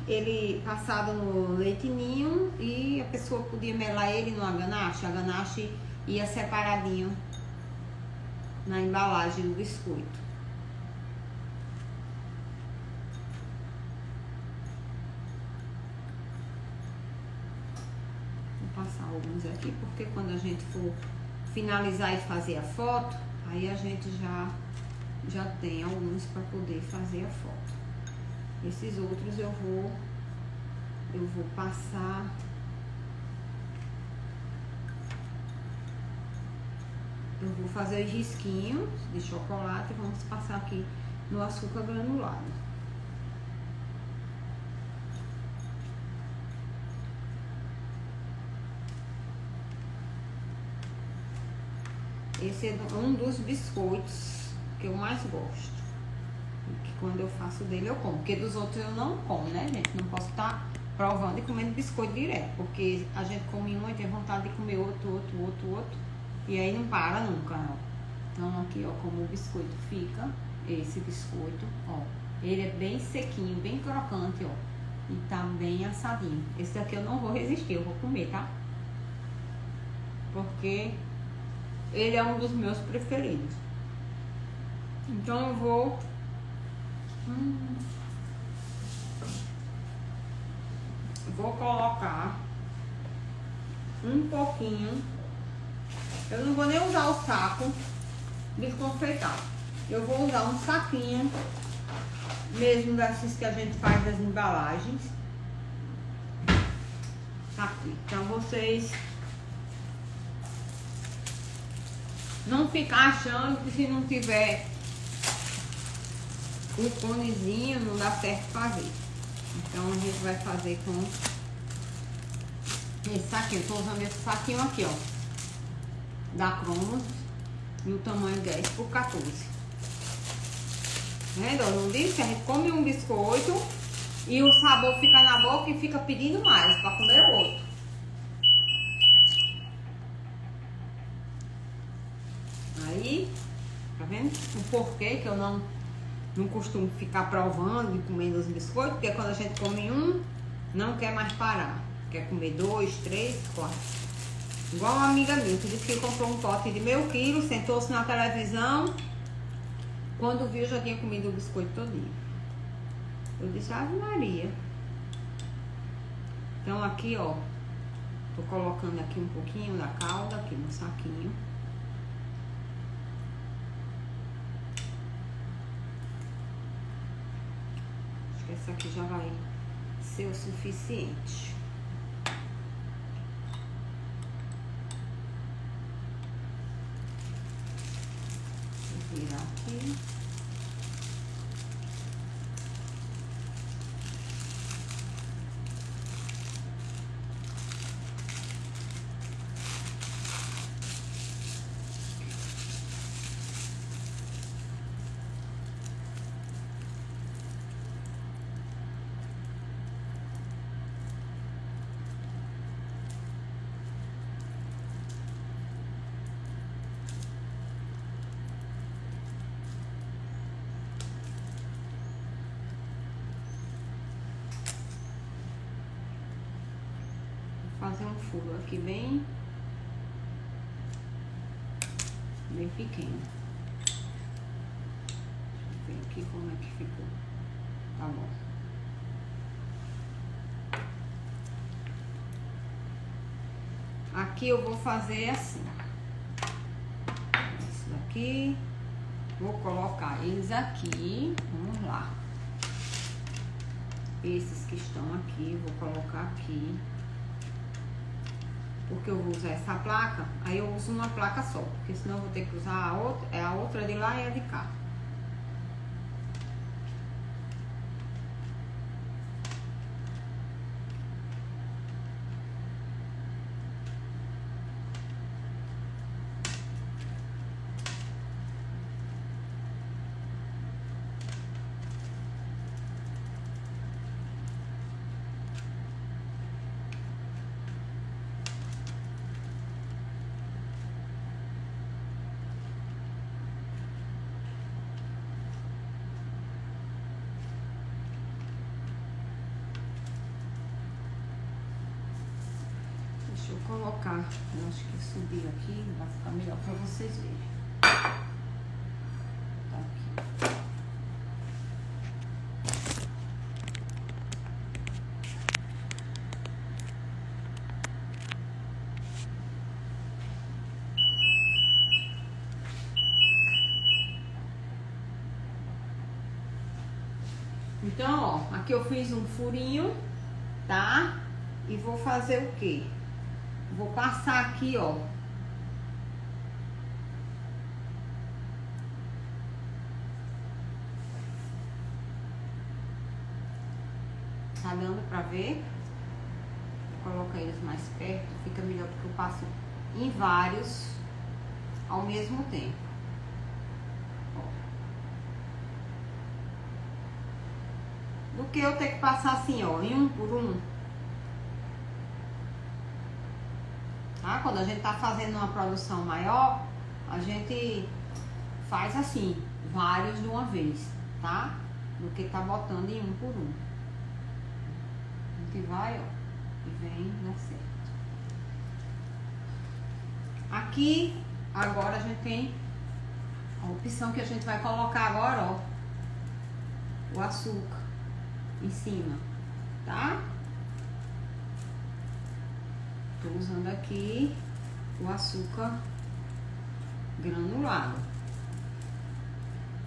ele passado no leite ninho e a pessoa podia melar ele numa ganache. A ganache ia separadinho na embalagem do biscoito. Vou passar alguns aqui, porque quando a gente for finalizar e fazer a foto, aí a gente já tem alguns para poder fazer a foto. Esses outros eu vou passar. Eu vou fazer os risquinhos de chocolate e vamos passar aqui no açúcar granulado. Esse é um dos biscoitos que eu mais gosto. Que quando eu faço dele eu como. Porque dos outros eu não como, né, gente? Não posso estar provando e comendo biscoito direto. Porque a gente come um e tem vontade de comer outro. E aí não para nunca, ó. Então aqui, ó, como o biscoito fica. Esse biscoito, ó. Ele é bem sequinho, bem crocante, ó. E tá bem assadinho. Esse daqui eu não vou resistir, eu vou comer, tá? Porque ele é um dos meus preferidos. Então eu vou... Vou colocar um pouquinho. Eu não vou nem usar o saco desconfeitado. Eu vou usar um saquinho mesmo desses que a gente faz das embalagens. Aqui. Então vocês não ficar achando que se não tiver um conezinho não dá certo fazer. Então a gente vai fazer com esse saquinho. Eu tô usando esse saquinho aqui, ó, da Cromos, e o tamanho 10 por 14. Vendo? Eu não disse? A gente come um biscoito e o sabor fica na boca e fica pedindo mais para comer o outro. Aí, tá vendo? O porquê que eu não costumo ficar provando e comendo os biscoitos, porque quando a gente come um, não quer mais parar. Quer comer 2, 3, 4. Igual uma amiga minha que disse que comprou um pote de meio quilo, sentou-se na televisão, quando viu já tinha comido o biscoito todinho. Eu disse, Ave Maria. Então aqui, ó, tô colocando aqui um pouquinho da calda aqui no saquinho. Acho que essa aqui já vai ser o suficiente. Vou virar aqui. Fazer um furo aqui bem pequeno. Deixa eu ver aqui como é que ficou. Tá bom. Aqui eu vou fazer assim. Isso daqui. Vou colocar eles aqui. Vamos lá. Esses que estão aqui, vou colocar aqui. Porque eu vou usar essa placa, aí eu uso uma placa só, porque senão eu vou ter que usar a outra de lá e a de cá. colocar, eu acho que subiu aqui, vai ficar melhor para vocês verem. Tá aqui. Então, ó, aqui eu fiz um furinho, tá? E vou fazer o quê? Vou passar aqui, ó. Tá dando pra ver? Vou colocar eles mais perto, fica melhor porque eu passo em vários ao mesmo tempo. Do que eu ter que passar assim, ó, em um por um. Tá? Quando a gente tá fazendo uma produção maior, a gente faz assim, vários de uma vez, tá? Do que tá botando em um por um. A gente vai, ó, e vem, dá certo. Aqui, agora a gente tem a opção que a gente vai colocar agora, ó, o açúcar em cima, tá? Tô usando aqui o açúcar granulado.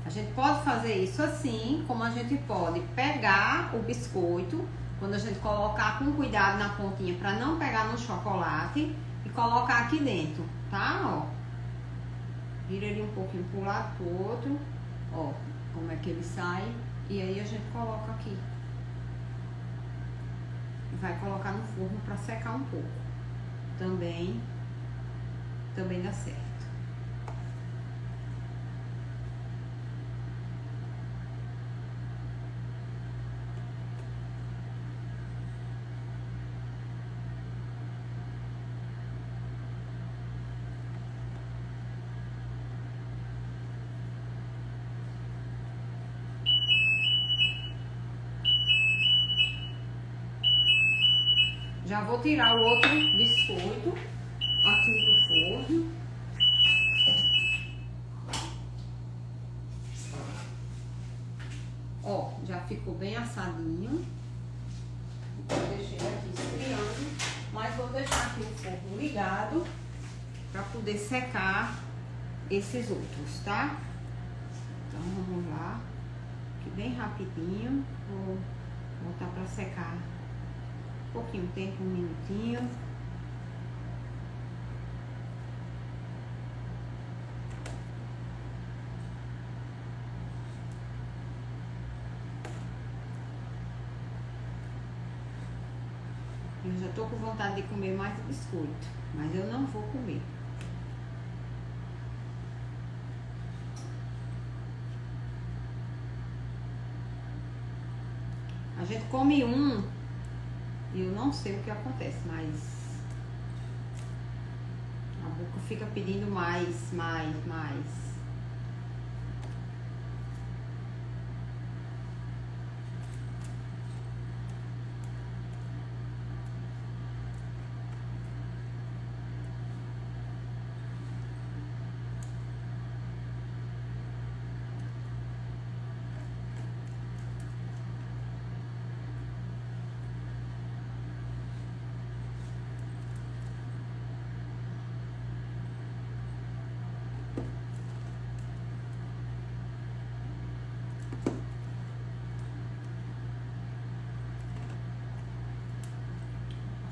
A gente pode fazer isso assim, como a gente pode pegar o biscoito, quando a gente colocar com cuidado na pontinha para não pegar no chocolate e colocar aqui dentro, tá? Ó, vira ele um pouquinho pro lado, pro outro, ó, como é que ele sai, e aí a gente coloca aqui. E vai colocar no forno para secar um pouco. Também dá certo. Já vou tirar o outro biscoito aqui do forno. Ó, já ficou bem assadinho. Eu deixei aqui esfriando, mas vou deixar aqui o forno ligado para poder secar esses outros, tá? Então vamos lá, aqui bem rapidinho. Vou botar para secar um pouquinho de tempo, um minutinho. Eu já tô com vontade de comer mais biscoito, mas eu não vou comer. A gente come um e eu não sei o que acontece, mas a boca fica pedindo mais.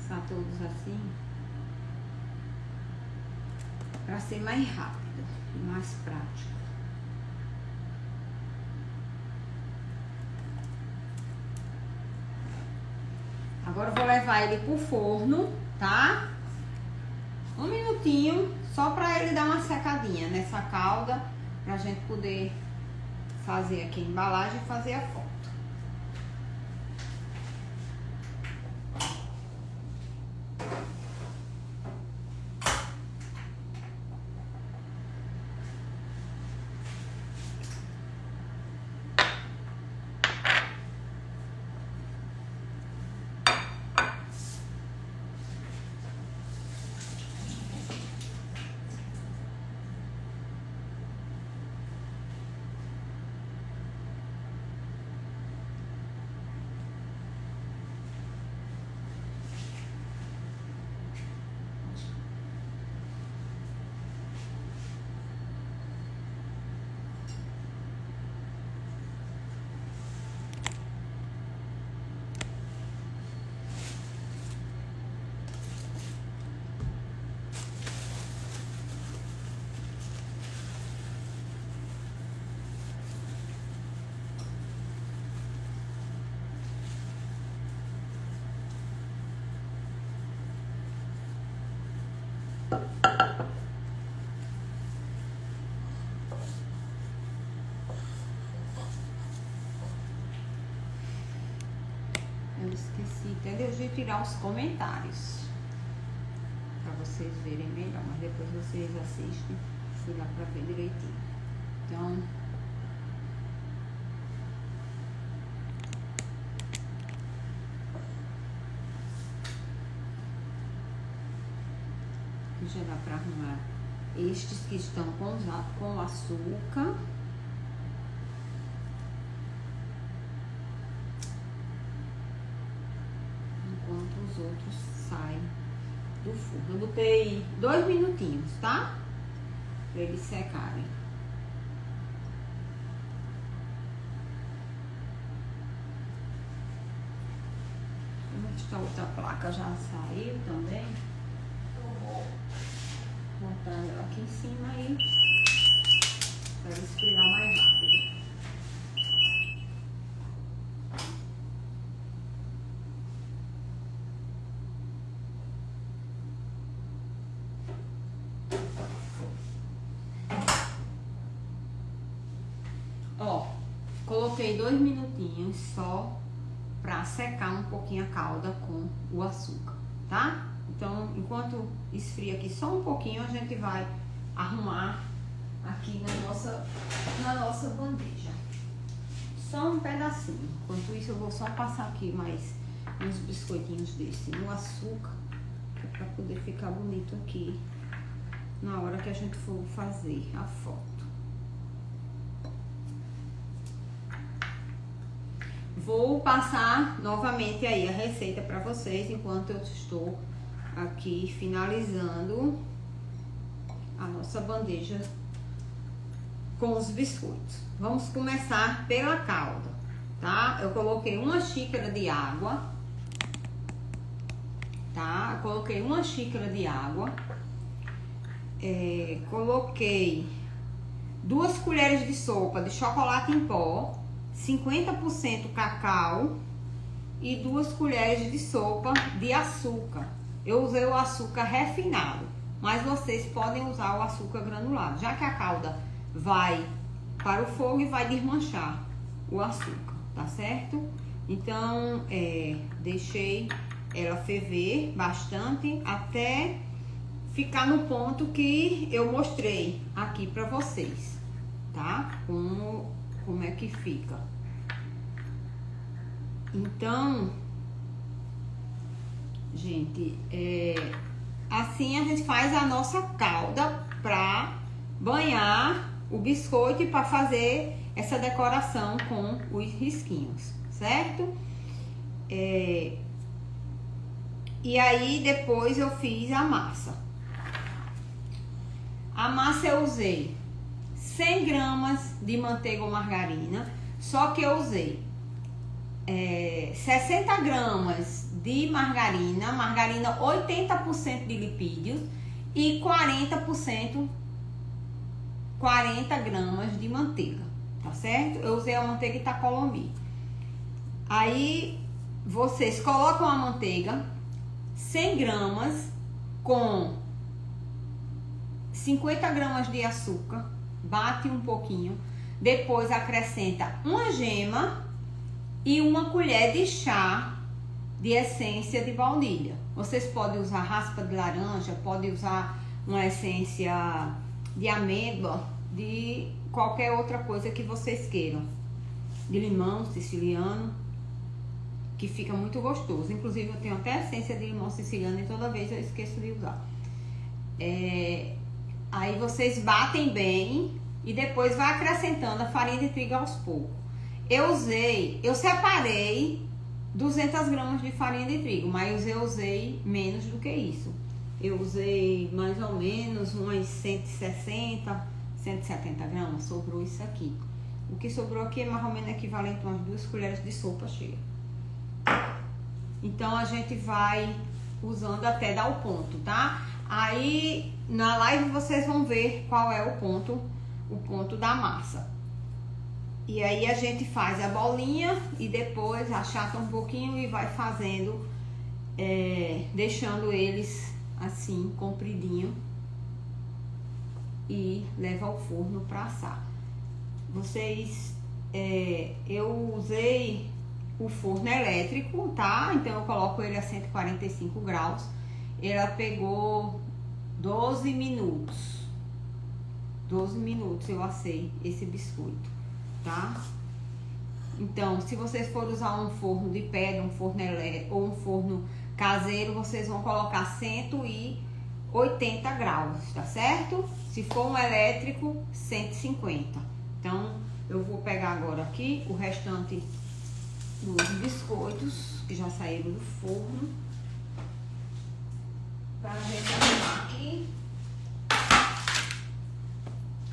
Passar todos assim, para ser mais rápido e mais prático. Agora eu vou levar ele pro forno, tá? Um minutinho, só para ele dar uma secadinha nessa calda, pra gente poder fazer aqui a embalagem e fazer a foto. Eu esqueci até de tirar os comentários para vocês verem melhor, mas depois vocês assistem se dá para ver direitinho. Então, já dá para arrumar estes que estão com açúcar. Enquanto os outros saem do forno. Eu botei 2 minutinhos, tá? Para eles secarem. Esta outra placa já saiu também. Vou botar ela aqui em cima aí para esfriar mais rápido. Ó, coloquei 2 minutinhos só para secar um pouquinho a calda com o açúcar, tá? Então, enquanto esfria aqui só um pouquinho, a gente vai arrumar aqui na nossa bandeja. Só um pedacinho. Enquanto isso, eu vou só passar aqui mais uns biscoitinhos desse no açúcar, para poder ficar bonito aqui na hora que a gente for fazer a foto. Vou passar novamente aí a receita para vocês enquanto eu estou aqui finalizando a nossa bandeja com os biscoitos. Vamos começar pela calda, tá? Eu coloquei 1 xícara de água, tá? Eu coloquei 1 xícara de água, coloquei 2 colheres de sopa de chocolate em pó, 50% cacau e 2 colheres de sopa de açúcar. Eu usei o açúcar refinado, mas vocês podem usar o açúcar granulado, já que a calda vai para o fogo e vai desmanchar o açúcar, tá certo? Então, deixei ela ferver bastante até ficar no ponto que eu mostrei aqui para vocês, tá? Como é que fica. Então, gente, assim a gente faz a nossa calda para banhar o biscoito e para fazer essa decoração com os risquinhos, certo? E aí depois eu fiz a massa. A massa eu usei 100 gramas de manteiga ou margarina, só que eu usei 60 gramas de margarina 80% de lipídios e 40 gramas de manteiga, tá certo? Eu usei a manteiga Itacolombi. Aí vocês colocam a manteiga 100 gramas com 50 gramas de açúcar, bate um pouquinho, depois acrescenta uma gema e 1 colher de chá de essência de baunilha. Vocês podem usar raspa de laranja, podem usar uma essência de amêndoa, de qualquer outra coisa que vocês queiram. De limão siciliano, que fica muito gostoso. Inclusive eu tenho até essência de limão siciliano e toda vez eu esqueço de usar. Aí vocês batem bem e depois vai acrescentando a farinha de trigo aos poucos. Eu separei 200 gramas de farinha de trigo, mas eu usei menos do que isso. Eu usei mais ou menos umas 160, 170 gramas, sobrou isso aqui. O que sobrou aqui é mais ou menos equivalente a umas 2 colheres de sopa cheia. Então a gente vai usando até dar o ponto, tá? Aí na live vocês vão ver qual é o ponto da massa. E aí a gente faz a bolinha e depois achata um pouquinho e vai fazendo, deixando eles assim, compridinho, e leva ao forno para assar. Eu usei o forno elétrico, tá? Então eu coloco ele a 145 graus. Ela pegou 12 minutos. 12 minutos eu assei esse biscoito, tá? Então, se vocês forem usar um forno de pedra, um forno elétrico ou um forno caseiro, vocês vão colocar 180 graus, tá certo? Se for um elétrico, 150. Então, eu vou pegar agora aqui o restante dos biscoitos que já saíram do forno, para a gente arrumar aqui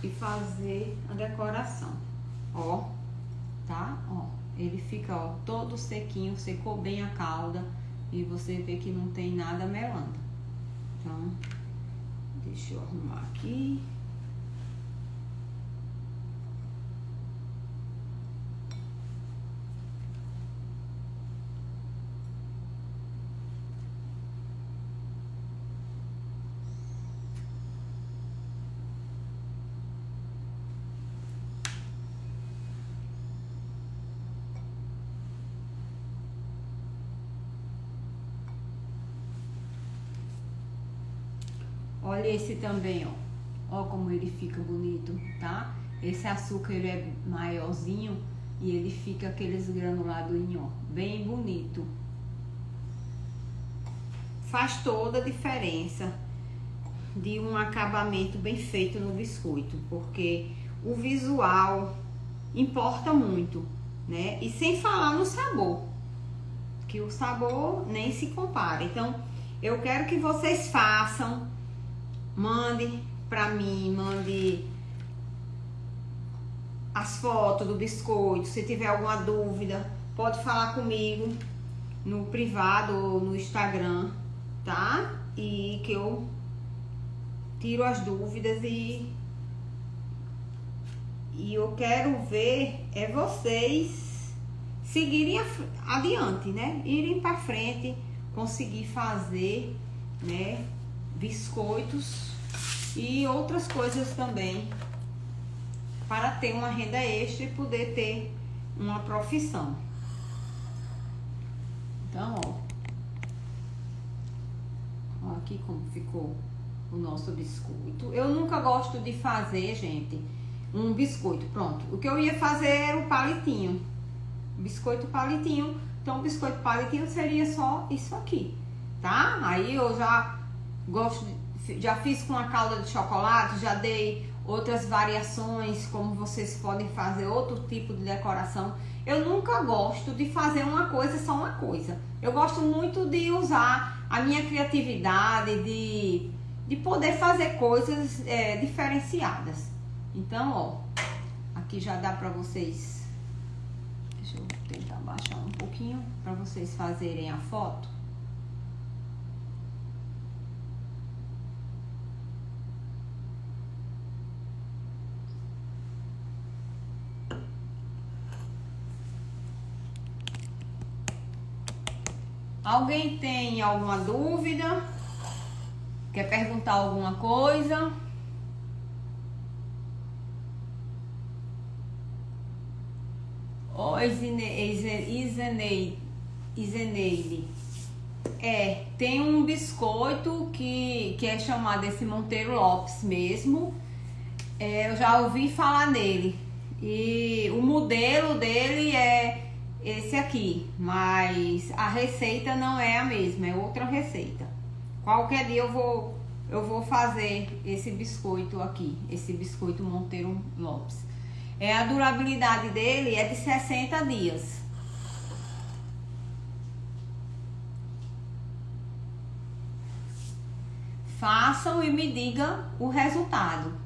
e fazer a decoração. Ó, tá? Ó, ele fica, ó, todo sequinho, secou bem a calda e você vê que não tem nada melando. Então, deixa eu arrumar aqui. Olha esse também, ó. Ó como ele fica bonito, tá? Esse açúcar, ele é maiorzinho e ele fica aqueles granuladozinhos, ó, bem bonito. Faz toda a diferença de um acabamento bem feito no biscoito, porque o visual importa muito, né? E sem falar no sabor, que o sabor nem se compara. Então, eu quero que vocês façam. Mande pra mim, mande as fotos do biscoito. Se tiver alguma dúvida, pode falar comigo no privado ou no Instagram, tá? E que eu tiro as dúvidas e eu quero ver vocês seguirem adiante, né? Irem pra frente, conseguir fazer, né, biscoitos e outras coisas também, para ter uma renda extra e poder ter uma profissão. Então, ó aqui como ficou o nosso biscoito. Eu nunca gosto de fazer, gente, um biscoito pronto. O que eu ia fazer era o palitinho, biscoito palitinho. Então, o biscoito palitinho seria só isso aqui, tá? Aí eu já já fiz com a calda de chocolate, já dei outras variações, como vocês podem fazer outro tipo de decoração. Eu nunca gosto de fazer uma coisa, só uma coisa. Eu gosto muito de usar a minha criatividade, de poder fazer coisas diferenciadas. Então, ó, aqui já dá pra vocês, deixa eu tentar baixar um pouquinho pra vocês fazerem a foto. Alguém tem alguma dúvida? Quer perguntar alguma coisa? Ó, Izeneide. Tem um biscoito que é chamado esse Monteiro Lopes mesmo. Eu já ouvi falar nele. E o modelo dele é esse aqui, mas a receita não é a mesma, é outra receita. Qualquer dia eu vou fazer esse biscoito aqui, esse biscoito Monteiro Lopes. A durabilidade dele é de 60 dias. Façam e me digam o resultado.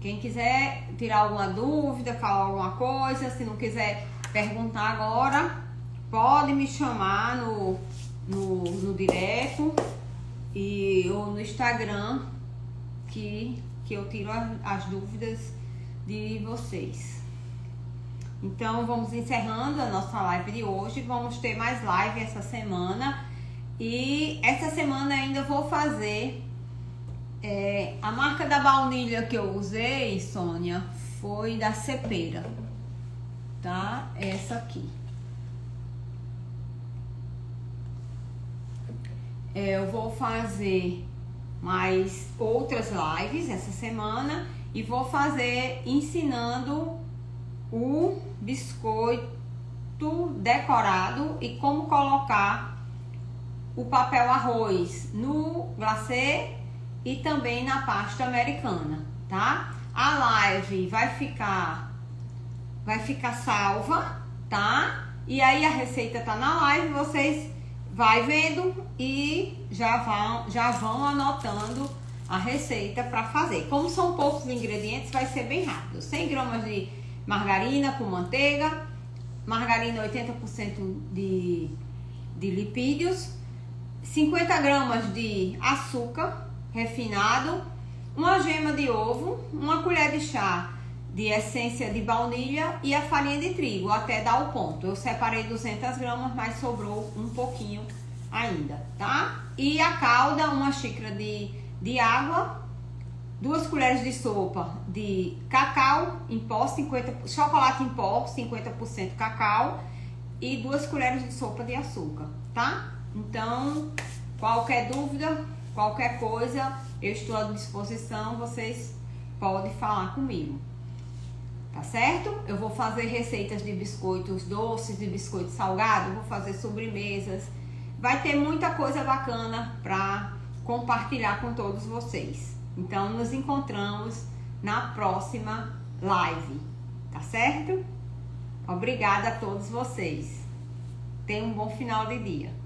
Quem quiser tirar alguma dúvida, falar alguma coisa, se não quiser perguntar agora, pode me chamar no direto ou no Instagram, que eu tiro as dúvidas de vocês. Então vamos encerrando a nossa live de hoje. Vamos ter mais live essa semana. E essa semana ainda vou fazer a marca da baunilha que eu usei, Sônia, foi da Cepera, tá? Essa aqui. Eu vou fazer mais outras lives essa semana e vou fazer ensinando o biscoito decorado e como colocar o papel arroz no glacê e também na pasta americana, tá? A live vai ficar salva, tá? E aí a receita tá na live, vocês vai vendo e já vão anotando a receita para fazer. Como são poucos ingredientes, vai ser bem rápido. 100 gramas de margarina com manteiga, margarina 80% de lipídios, 50 gramas de açúcar refinado, uma gema de ovo, uma colher de chá de essência de baunilha e a farinha de trigo até dar o ponto. Eu separei 200 gramas, mas sobrou um pouquinho ainda, tá? E a calda, uma xícara de água, 2 colheres de sopa de cacau em pó, chocolate em pó, 50% cacau e 2 colheres de sopa de açúcar, tá? Então, qualquer dúvida, qualquer coisa, eu estou à disposição, vocês podem falar comigo. Tá certo? Eu vou fazer receitas de biscoitos doces, de biscoito salgado, vou fazer sobremesas. Vai ter muita coisa bacana para compartilhar com todos vocês. Então, nos encontramos na próxima live. Tá certo? Obrigada a todos vocês. Tenham um bom final de dia.